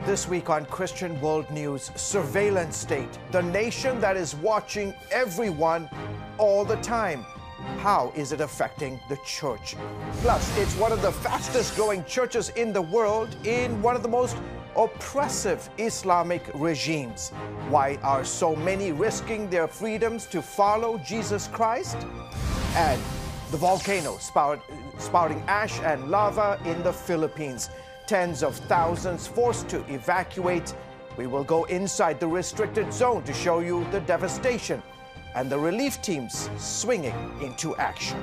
This week on Christian World News, surveillance state, the nation that is watching everyone all the time. How is it affecting the church? Plus, it's one of the fastest growing churches in the world in one of the most oppressive Islamic regimes. Why are so many risking their freedoms to follow Jesus Christ? And the volcano spouting ash and lava in the Philippines. Tens of thousands forced to evacuate. We will go inside the restricted zone to show you the devastation and the relief teams swinging into action.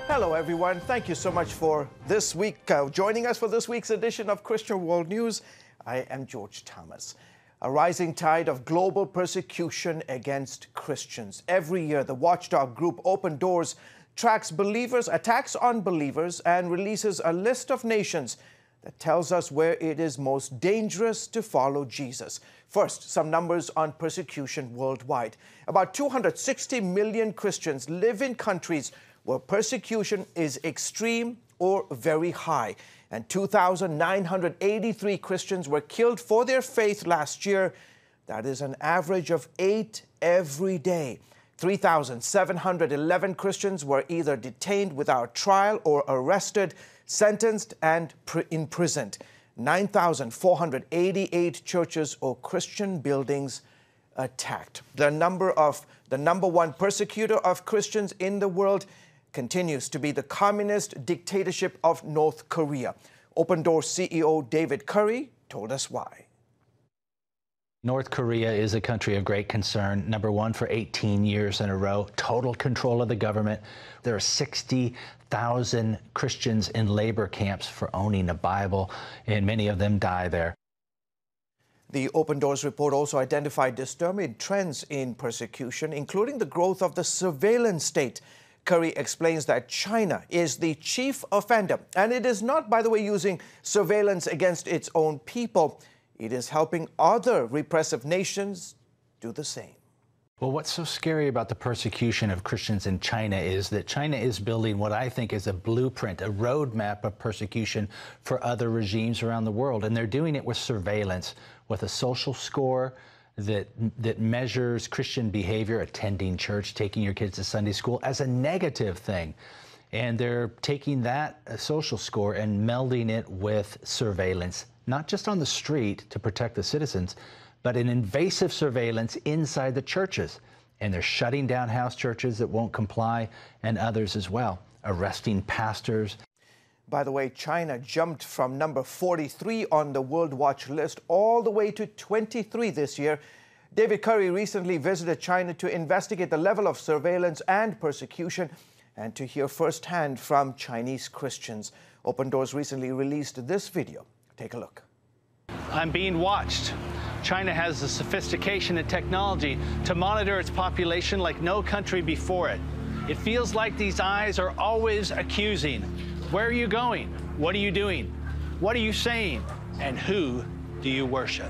Hello, everyone. Thank you so much for this week, joining us for this week's edition of Christian World News. I am George Thomas. A rising tide of global persecution against Christians. Every year, the watchdog group Open Doors tracks believers, attacks on believers, and releases a list of nations that tells us where it is most dangerous to follow Jesus. First, some numbers on persecution worldwide. About 260 million Christians live in countries where persecution is extreme or very high. And 2,983 Christians were killed for their faith last year. That is an average of 8 every day. 3,711 Christians were either detained without trial or arrested, sentenced, and imprisoned. 9,488 churches or Christian buildings attacked. The number one persecutor of Christians in the world continues to be the communist dictatorship of North Korea. Open Doors CEO David Curry told us why. North Korea is a country of great concern. Number one for 18 years in a row, total control of the government. There are 60,000 Christians in labor camps for owning a Bible, and many of them die there. The Open Doors report also identified disturbing trends in persecution, including the growth of the surveillance state. Curry explains that China is the chief offender, and it is not, by the way, using surveillance against its own people. It is helping other repressive nations do the same. Well, what's so scary about the persecution of Christians in China is that China is building what I think is a blueprint, a roadmap of persecution for other regimes around the world. And they're doing it with surveillance, with a social score that measures Christian behavior, attending church, taking your kids to Sunday school, as a negative thing. And they're taking that social score and melding it with surveillance, not just on the street to protect the citizens, but an invasive surveillance inside the churches. And they're shutting down house churches that won't comply, and others as well, arresting pastors. By the way, China jumped from number 43 on the World Watch list all the way to 23 this year. David Curry recently visited China to investigate the level of surveillance and persecution and to hear firsthand from Chinese Christians. Open Doors recently released this video. Take a look. I'm being watched. China has the sophistication and technology to monitor its population like no country before it. It feels like these eyes are always accusing. Where are you going? What are you doing? What are you saying? And who do you worship?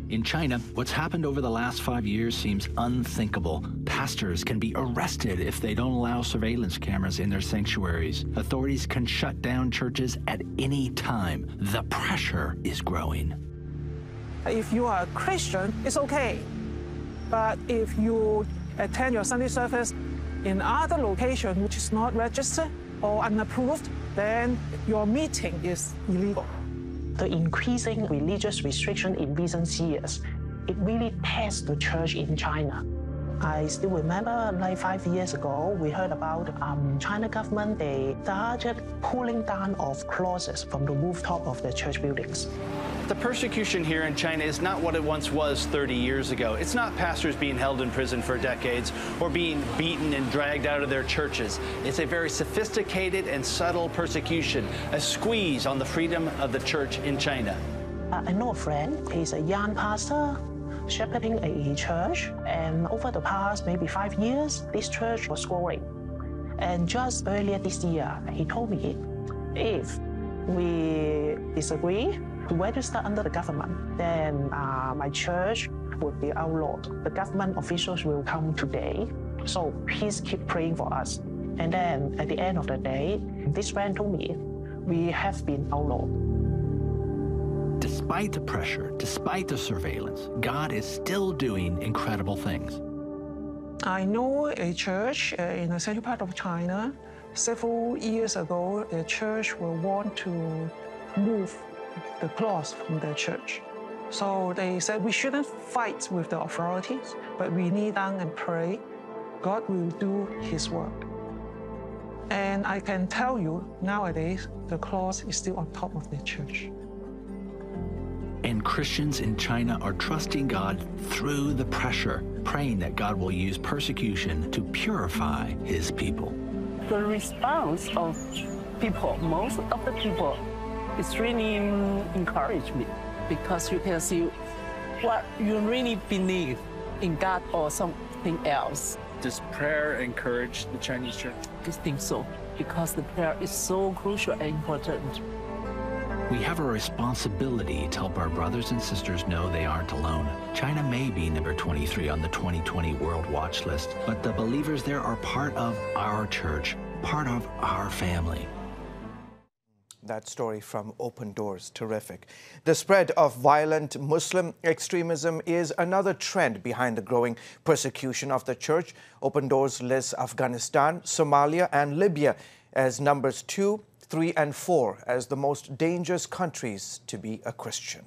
In China, what's happened over the last 5 years seems unthinkable. Pastors can be arrested if they don't allow surveillance cameras in their sanctuaries. Authorities can shut down churches at any time. The pressure is growing. If you are a Christian, it's okay. But if you attend your Sunday service in other location which is not registered or unapproved, then your meeting is illegal. The increasing religious restriction in recent years, it really tests the church in China. I still remember, like 5 years ago, we heard about China government, they started pulling down of crosses from the rooftop of the church buildings. The persecution here in China is not what it once was 30 years ago. It's not pastors being held in prison for decades or being beaten and dragged out of their churches. It's a very sophisticated and subtle persecution, a squeeze on the freedom of the church in China. I know a friend, he's a young pastor, shepherding a church, and over the past maybe 5 years, this church was growing. And just earlier this year, he told me, if we disagree to register under the government, then my church would be outlawed. The government officials will come today, so please keep praying for us. And then at the end of the day, this friend told me, we have been outlawed. Despite the pressure, despite the surveillance, God is still doing incredible things. I know a church in the central part of China. Several years ago, the church will want to move the cross from their church. So they said we shouldn't fight with the authorities, but we kneel down and pray. God will do His work. And I can tell you, nowadays, the cross is still on top of the church. And Christians in China are trusting God through the pressure, praying that God will use persecution to purify His people. The response of people, most of the people, it's really encouraged me, because you can see what you really believe in God or something else. Does prayer encourage the Chinese church? I think so, because the prayer is so crucial and important. We have a responsibility to help our brothers and sisters know they aren't alone. China may be number 23 on the 2020 World Watch list, but the believers there are part of our church, part of our family. That story from Open Doors, terrific. The spread of violent Muslim extremism is another trend behind the growing persecution of the church. Open Doors lists Afghanistan, Somalia, and Libya as numbers 2, 3, and 4 as the most dangerous countries to be a Christian.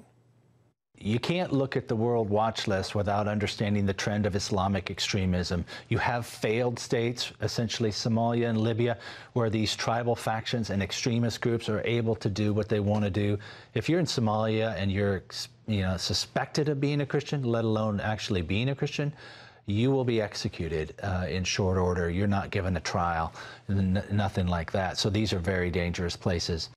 You can't look at the World Watch List without understanding the trend of Islamic extremism. You have failed states, essentially Somalia and Libya, where these tribal factions and extremist groups are able to do what they want to do. If you're in Somalia and you're suspected of being a Christian, let alone actually being a Christian, you will be executed in short order. You're not given a trial, nothing like that. So these are very dangerous places.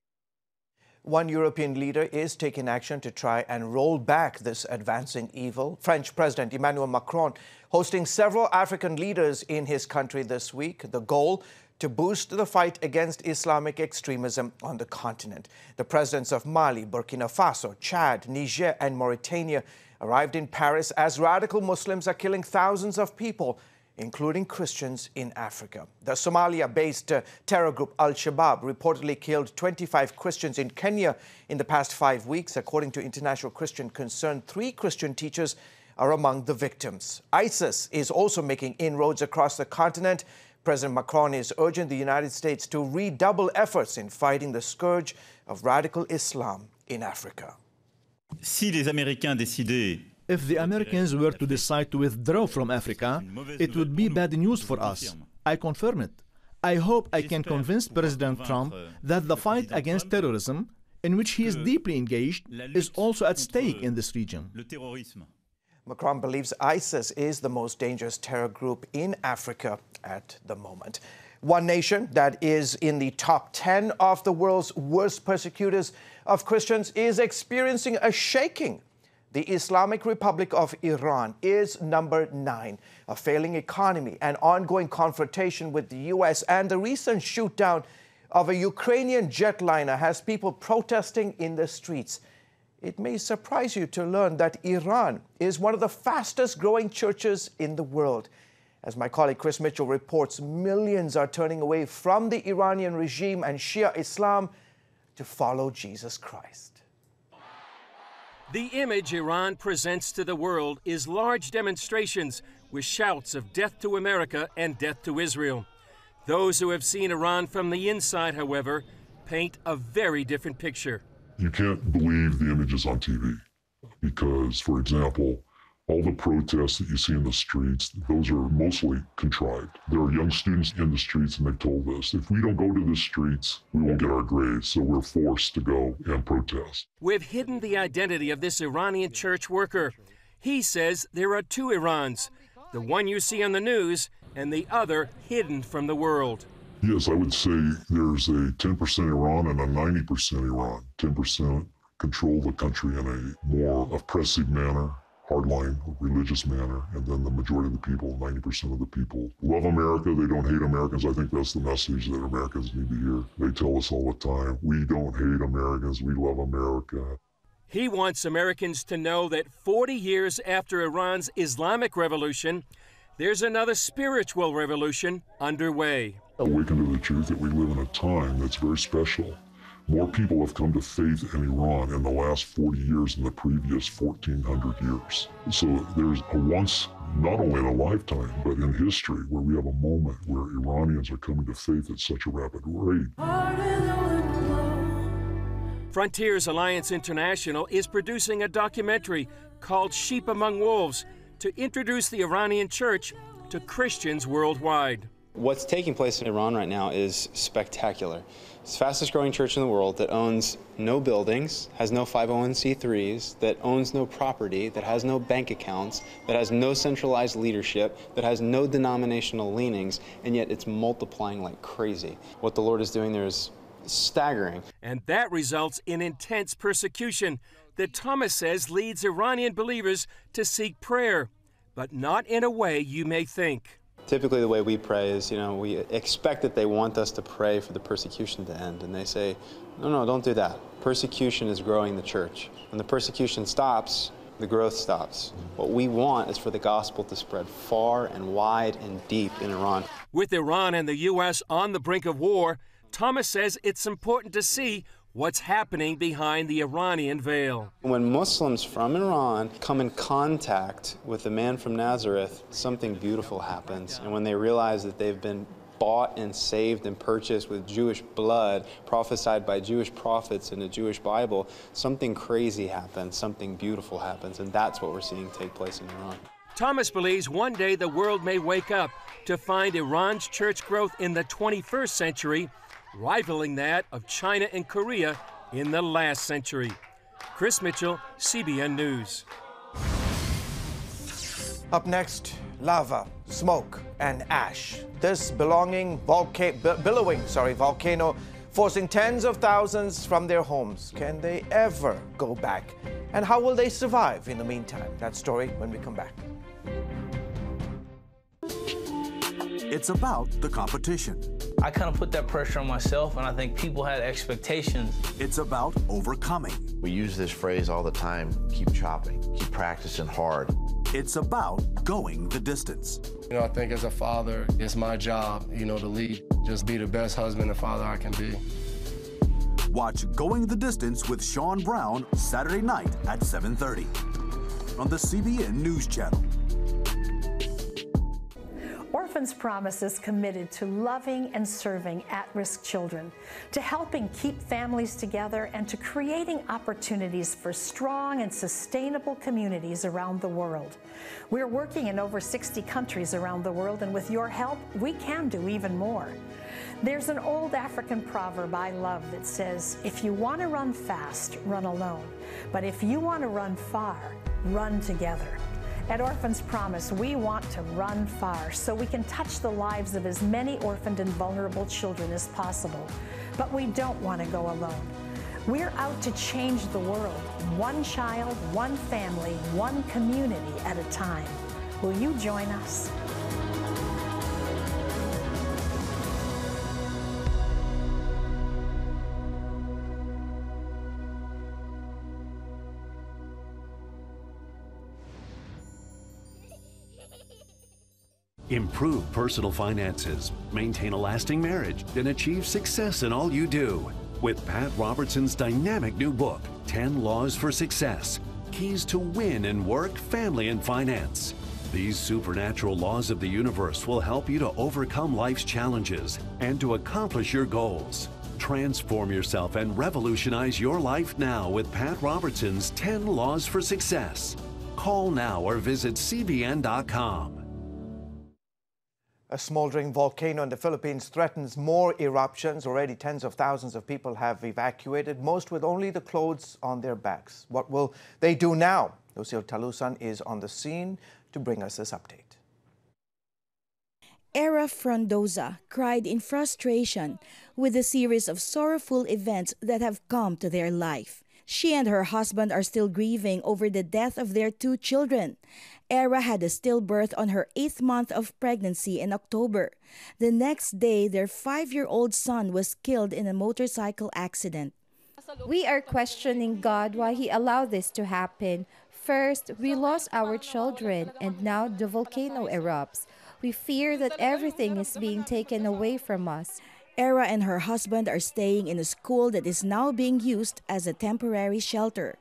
One European leader is taking action to try and roll back this advancing evil. French President Emmanuel Macron hosting several African leaders in his country this week. The goal, to boost the fight against Islamic extremism on the continent. The presidents of Mali, Burkina Faso, Chad, Niger, and Mauritania arrived in Paris as radical Muslims are killing thousands of people, including Christians in Africa. The Somalia-based terror group Al-Shabaab reportedly killed 25 Christians in Kenya in the past 5 weeks. According to International Christian Concern, 3 Christian teachers are among the victims. ISIS is also making inroads across the continent. President Macron is urging the United States to redouble efforts in fighting the scourge of radical Islam in Africa. Si les Américains décidaient If the Americans were to decide to withdraw from Africa, it would be bad news for us. I confirm it. I hope I can convince President Trump that the fight against terrorism, in which he is deeply engaged, is also at stake in this region. Macron believes ISIS is the most dangerous terror group in Africa at the moment. One nation that is in the top 10 of the world's worst persecutors of Christians is experiencing a shaking. The Islamic Republic of Iran is number 9, a failing economy, an ongoing confrontation with the U.S., and the recent shoot-down of a Ukrainian jetliner has people protesting in the streets. It may surprise you to learn that Iran is one of the fastest-growing churches in the world. As my colleague Chris Mitchell reports, millions are turning away from the Iranian regime and Shia Islam to follow Jesus Christ. The image Iran presents to the world is large demonstrations with shouts of death to America and death to Israel. Those who have seen Iran from the inside, however, paint a very different picture. You can't believe the images on TV because, for example, all the protests that you see in the streets, those are mostly contrived. There are young students in the streets and they've told us, if we don't go to the streets, we won't get our grades, so we're forced to go and protest. We've hidden the identity of this Iranian church worker. He says there are 2 Irans, the one you see on the news and the other hidden from the world. Yes, I would say there's a 10% Iran and a 90% Iran. 10% control the country in a more oppressive manner, hardline, religious manner, and then the majority of the people, 90% of the people, love America. They don't hate Americans. I think that's the message that Americans need to hear. They tell us all the time, we don't hate Americans, we love America. He wants Americans to know that 40 years after Iran's Islamic Revolution, there's another spiritual revolution underway. Awaken to the truth that we live in a time that's very special, More people have come to faith in Iran in the last 40 years than the previous 1,400 years. So there's a once, not only in a lifetime, but in history, where we have a moment where Iranians are coming to faith at such a rapid rate. Frontiers Alliance International is producing a documentary called Sheep Among Wolves to introduce the Iranian church to Christians worldwide. What's taking place in Iran right now is spectacular. It's the fastest growing church in the world that owns no buildings, has no 501c3s, that owns no property, that has no bank accounts, that has no centralized leadership, that has no denominational leanings, and yet it's multiplying like crazy. What the Lord is doing there is staggering. And that results in intense persecution that Thomas says leads Iranian believers to seek prayer, but not in a way you may think. Typically the way we pray is, we expect that they want us to pray for the persecution to end, and they say, no, don't do that. Persecution is growing the church. When the persecution stops, the growth stops. What we want is for the gospel to spread far and wide and deep in Iran. With Iran and the U.S. on the brink of war, Thomas says it's important to see what's happening behind the Iranian veil. When Muslims from Iran come in contact with the man from Nazareth, something beautiful happens. And when they realize that they've been bought and saved and purchased with Jewish blood, prophesied by Jewish prophets in the Jewish Bible, something crazy happens, something beautiful happens, and that's what we're seeing take place in Iran. Thomas believes one day the world may wake up to find Iran's church growth in the 21st century rivaling that of China and Korea in the last century. Chris Mitchell, CBN News. Up next, lava, smoke, and ash. This billowing volcano forcing tens of thousands from their homes. Can they ever go back? And how will they survive in the meantime? That story when we come back. It's about the competition. I kind of put that pressure on myself, and I think people had expectations. It's about overcoming. We use this phrase all the time, keep chopping, keep practicing hard. It's about going the distance. I think as a father, it's my job, to lead, just be the best husband and father I can be. Watch Going the Distance with Sean Brown Saturday night at 7:30 on the CBN News Channel. Orphans Promise is committed to loving and serving at-risk children, to helping keep families together, and to creating opportunities for strong and sustainable communities around the world. We're working in over 60 countries around the world, and with your help, we can do even more. There's an old African proverb I love that says, if you want to run fast, run alone. But if you want to run far, run together. At Orphans Promise, we want to run far so we can touch the lives of as many orphaned and vulnerable children as possible. But we don't want to go alone. We're out to change the world, one child, one family, one community at a time. Will you join us? Improve personal finances, maintain a lasting marriage, and achieve success in all you do. With Pat Robertson's dynamic new book, 10 Laws for Success, Keys to Win in Work, Family, and Finance. These supernatural laws of the universe will help you to overcome life's challenges and to accomplish your goals. Transform yourself and revolutionize your life now with Pat Robertson's 10 Laws for Success. Call now or visit cbn.com. A smoldering volcano in the Philippines threatens more eruptions. Already tens of thousands of people have evacuated, most with only the clothes on their backs. What will they do now? Lucille Talusan is on the scene to bring us this update. Era Frondoza cried in frustration with a series of sorrowful events that have come to their life. She and her husband are still grieving over the death of their 2 children. Era had a stillbirth on her 8th month of pregnancy in October. The next day, their 5-year-old son was killed in a motorcycle accident. We are questioning God why He allowed this to happen. First, we lost our children, and now the volcano erupts. We fear that everything is being taken away from us. Era and her husband are staying in a school that is now being used as a temporary shelter.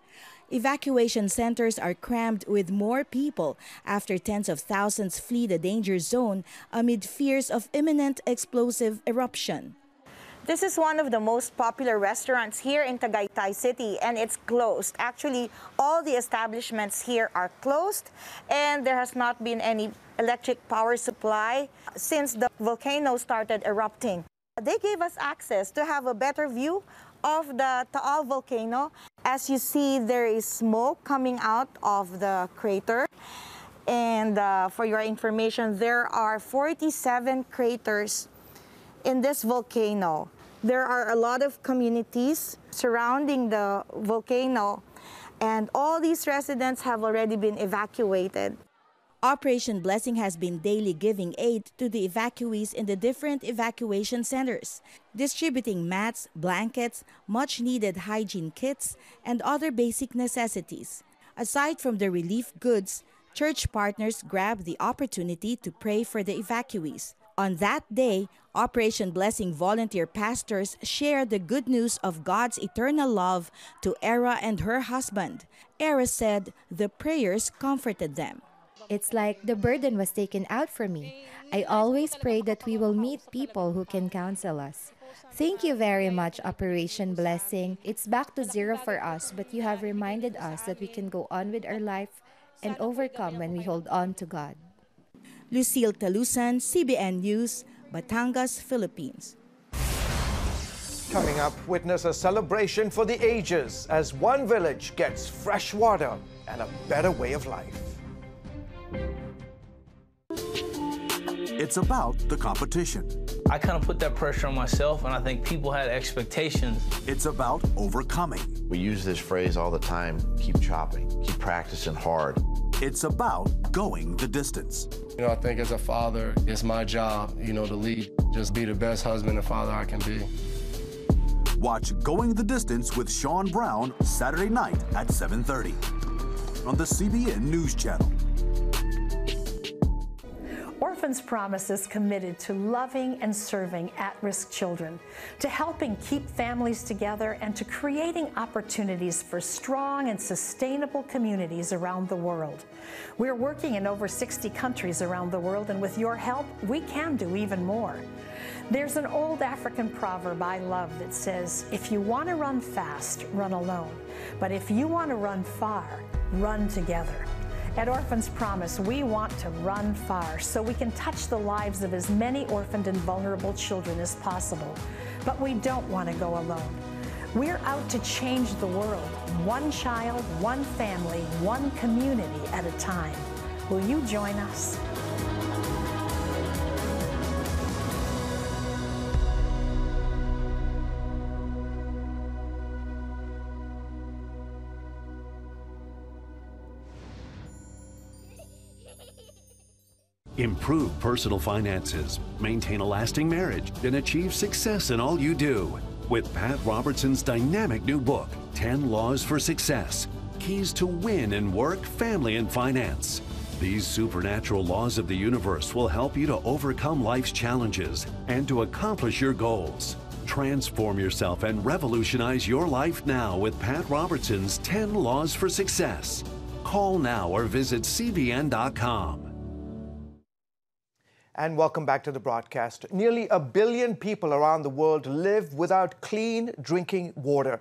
Evacuation centers are crammed with more people after tens of thousands flee the danger zone amid fears of imminent explosive eruption. This is one of the most popular restaurants here in Tagaytay City, and it's closed. Actually, all the establishments here are closed, and there has not been any electric power supply since the volcano started erupting. They gave us access to have a better view of the Taal volcano. As you see, there is smoke coming out of the crater. And for your information, there are 47 craters in this volcano. There are a lot of communities surrounding the volcano, and all these residents have already been evacuated. Operation Blessing has been daily giving aid to the evacuees in the different evacuation centers, distributing mats, blankets, much-needed hygiene kits, and other basic necessities. Aside from the relief goods, church partners grabbed the opportunity to pray for the evacuees. On that day, Operation Blessing volunteer pastors shared the good news of God's eternal love to Era and her husband. Era said the prayers comforted them. It's like the burden was taken out from me. I always pray that we will meet people who can counsel us. Thank you very much, Operation Blessing. It's back to zero for us, but you have reminded us that we can go on with our life and overcome when we hold on to God. Lucille Talusan, CBN News, Batangas, Philippines. Coming up, witness a celebration for the ages as one village gets fresh water and a better way of life. It's about the competition. I kind of put that pressure on myself, and I think people had expectations. It's about overcoming. We use this phrase all the time, keep chopping, keep practicing hard. It's about going the distance. You know, I think as a father, it's my job, to lead. Just be the best husband and father I can be. Watch Going the Distance with Sean Brown Saturday night at 7:30 on the CBN News Channel. Orphans Promise is committed to loving and serving at-risk children, to helping keep families together, and to creating opportunities for strong and sustainable communities around the world. We're working in over 60 countries around the world, and with your help, we can do even more. There's an old African proverb I love that says, if you want to run fast, run alone. But if you want to run far, run together. At Orphans Promise, we want to run far so we can touch the lives of as many orphaned and vulnerable children as possible. But we don't want to go alone. We're out to change the world, one child, one family, one community at a time. Will you join us? Improve personal finances, maintain a lasting marriage, and achieve success in all you do. With Pat Robertson's dynamic new book, 10 Laws for Success, Keys to Win in Work, Family, and Finance. These supernatural laws of the universe will help you to overcome life's challenges and to accomplish your goals. Transform yourself and revolutionize your life now with Pat Robertson's 10 Laws for Success. Call now or visit cbn.com. And welcome back to the broadcast. Nearly 1 billion people around the world live without clean drinking water.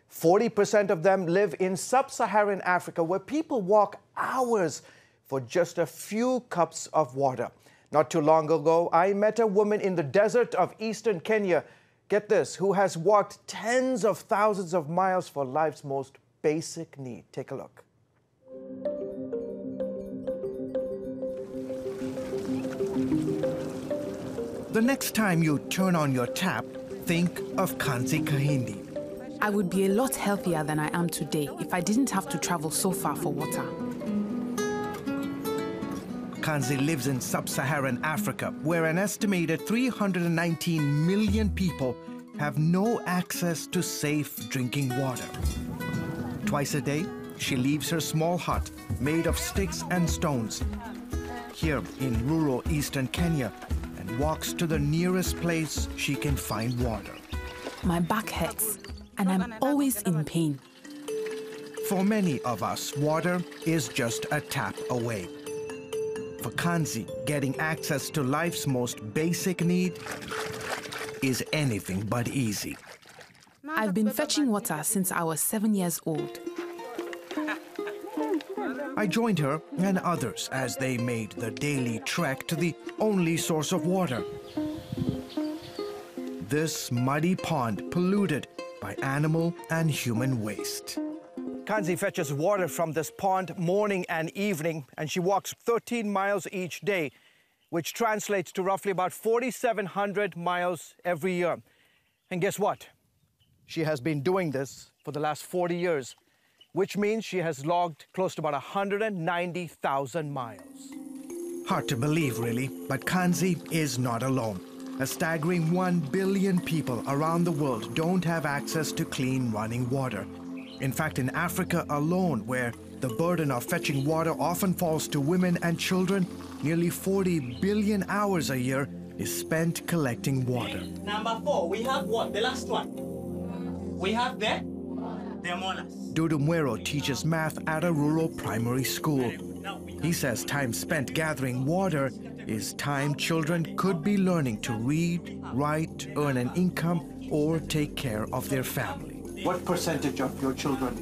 40% of them live in sub-Saharan Africa, where people walk hours for just a few cups of water. Not too long ago, I met a woman in the desert of eastern Kenya, get this, who has walked tens of thousands of miles for life's most basic need. Take a look. The next time you turn on your tap, think of Kanzi Kahindi. I would be a lot healthier than I am today if I didn't have to travel so far for water. Kanzi lives in sub-Saharan Africa, where an estimated 319 million people have no access to safe drinking water. Twice a day, she leaves her small hut made of sticks and stones here in rural eastern Kenya and walks to the nearest place she can find water. My back hurts, and I'm always in pain. For many of us, water is just a tap away. For Kanzi, getting access to life's most basic need is anything but easy. I've been fetching water since I was 7 years old. I joined her and others as they made the daily trek to the only source of water. This muddy pond polluted by animal and human waste. Kanzi fetches water from this pond morning and evening, and she walks 13 miles each day, which translates to roughly about 4,700 miles every year. And guess what? She has been doing this for the last 40 years, which means she has logged close to about 190,000 miles. Hard to believe, really, but Kanzi is not alone. A staggering 1 billion people around the world don't have access to clean running water. In fact, in Africa alone, where the burden of fetching water often falls to women and children, nearly 40 billion hours a year is spent collecting water. Number 4, we have what? The last one. We have the molars. Dudu Muero teaches math at a rural primary school. He says time spent gathering water is time children could be learning to read, write, earn an income, or take care of their family. What percentage of your children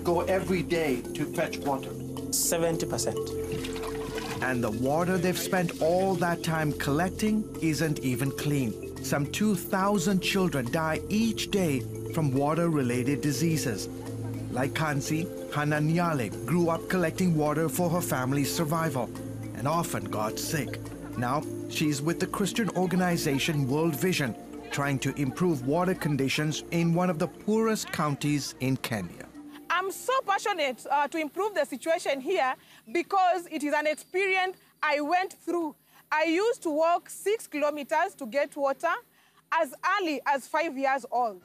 go every day to fetch water? 70%. And the water they've spent all that time collecting isn't even clean. Some 2,000 children die each day from water-related diseases. Like Kanzi, Hannah Nyale grew up collecting water for her family's survival and often got sick. Now, she's with the Christian organization World Vision, trying to improve water conditions in one of the poorest counties in Kenya. I'm so passionate to improve the situation here because it is an experience I went through. I used to walk 6 kilometers to get water as early as 5 years old.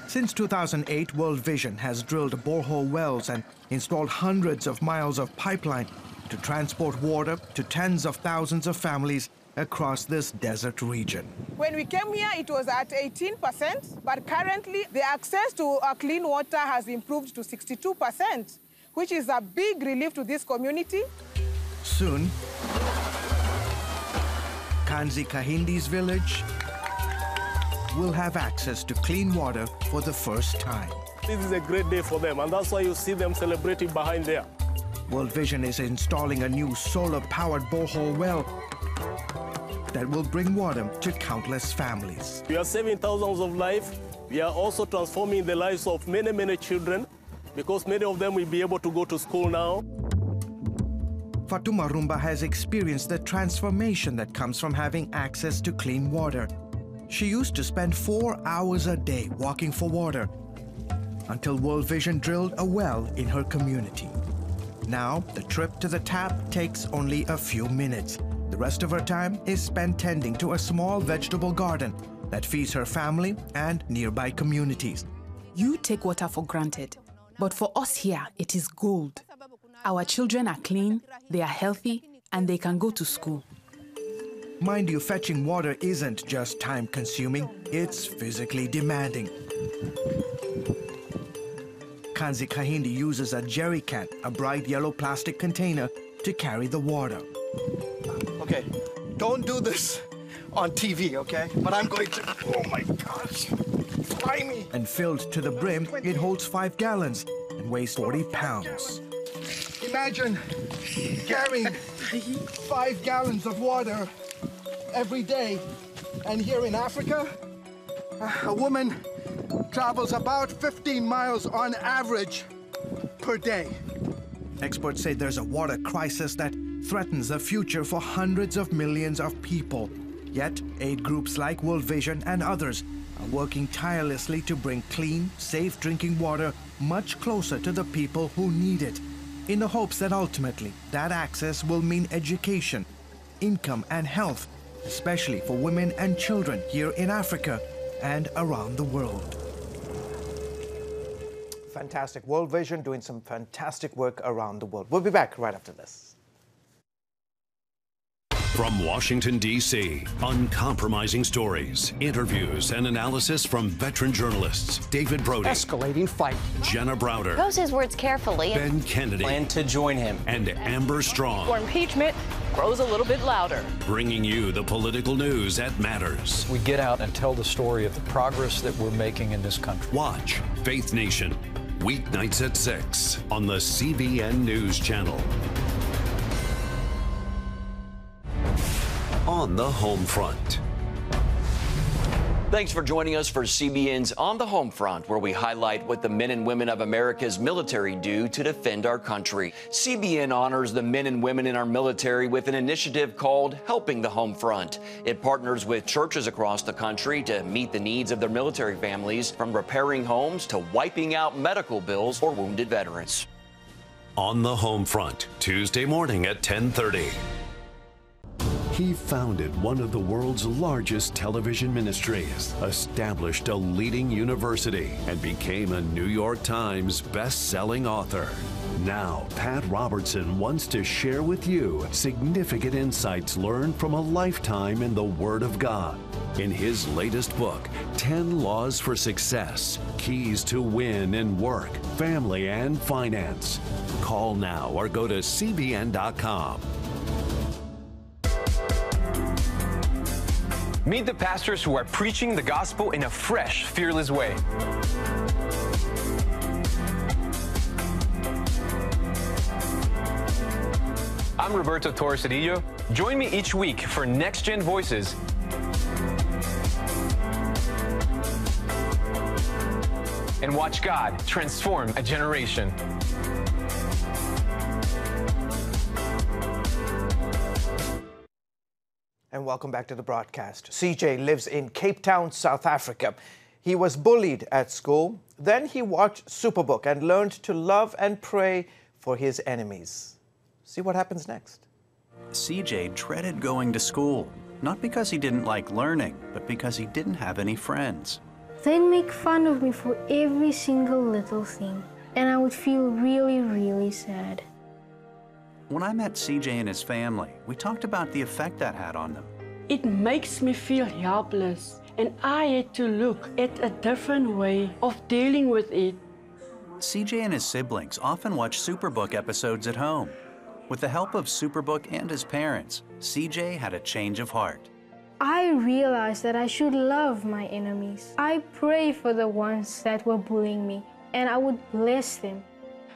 Since 2008, World Vision has drilled borehole wells and installed hundreds of miles of pipeline to transport water to tens of thousands of families across this desert region. When we came here, it was at 18%, but currently the access to clean water has improved to 62%, which is a big relief to this community. Soon, Kanzi Kahindi's village will have access to clean water for the first time. This is a great day for them, and that's why you see them celebrating behind there. World Vision is installing a new solar-powered borehole well that will bring water to countless families. We are saving thousands of lives. We are also transforming the lives of many, many children, because many of them will be able to go to school now. Fatuma Rumba has experienced the transformation that comes from having access to clean water. She used to spend 4 hours a day walking for water until World Vision drilled a well in her community. Now, the trip to the tap takes only a few minutes. The rest of her time is spent tending to a small vegetable garden that feeds her family and nearby communities. You take water for granted, but for us here, it is gold. Our children are clean, they are healthy, and they can go to school. Mind you, fetching water isn't just time-consuming, it's physically demanding. Kanzi Kahindi uses a jerry can, a bright yellow plastic container, to carry the water. Okay, don't do this on TV, okay? But I'm going to, oh my gosh, fly me. And filled to the brim, it holds 5 gallons and weighs 40 pounds. Imagine carrying 5 gallons of water every day. And here in Africa, a woman travels about 15 miles on average per day. Experts say there's a water crisis that threatens the future for hundreds of millions of people. Yet, aid groups like World Vision and others are working tirelessly to bring clean, safe drinking water much closer to the people who need it, in the hopes that ultimately that access will mean education, income, and health, especially for women and children here in Africa and around the world. Fantastic. World Vision doing some fantastic work around the world. We'll be back right after this. From Washington, D.C., uncompromising stories, interviews, and analysis from veteran journalists David Brody. Escalating fight. Jenna Browder. Chose his words carefully. Ben Kennedy. Plan to join him. And Amber Strong. For impeachment grows a little bit louder. Bringing you the political news that matters. We get out and tell the story of the progress that we're making in this country. Watch Faith Nation, weeknights at 6 on the CBN News Channel. On the home front. Thanks for joining us for CBN's On the Home Front, where we highlight what the men and women of America's military do to defend our country. CBN honors the men and women in our military with an initiative called Helping the Home Front. It partners with churches across the country to meet the needs of their military families, from repairing homes to wiping out medical bills for wounded veterans. On the Home Front, Tuesday morning at 10:30. He founded one of the world's largest television ministries, established a leading university, and became a New York Times best-selling author. Now, Pat Robertson wants to share with you significant insights learned from a lifetime in the Word of God. In his latest book, 10 Laws for Success, Keys to Win in Work, Family, and Finance. Call now or go to cbn.com. Meet the pastors who are preaching the gospel in a fresh, fearless way. I'm Roberto Torres Cedillo. Join me each week for Next Gen Voices. And watch God transform a generation. And welcome back to the broadcast. CJ lives in Cape Town, South Africa. He was bullied at school. Then he watched Superbook and learned to love and pray for his enemies. See what happens next. CJ dreaded going to school, not because he didn't like learning, but because he didn't have any friends. They'd make fun of me for every single little thing, and I would feel really, really sad. When I met CJ and his family, we talked about the effect that had on them. It makes me feel helpless, and I had to look at a different way of dealing with it. CJ and his siblings often watch Superbook episodes at home. With the help of Superbook and his parents, CJ had a change of heart. I realized that I should love my enemies. I pray for the ones that were bullying me, and I would bless them.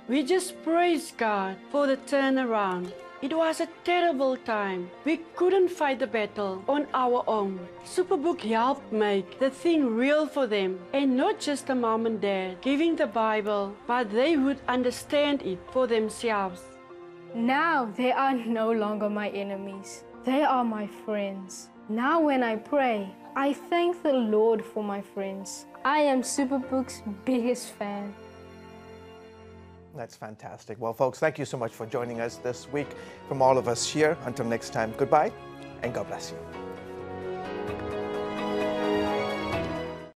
We just praised God for the turnaround. It was a terrible time. We couldn't fight the battle on our own. Superbook helped make the thing real for them, and not just the mom and dad giving the Bible, but they would understand it for themselves. Now they are no longer my enemies. They are my friends. Now when I pray, I thank the Lord for my friends. I am Superbook's biggest fan. That's fantastic. Well, folks, thank you so much for joining us this week. From all of us here, until next time, goodbye and God bless you.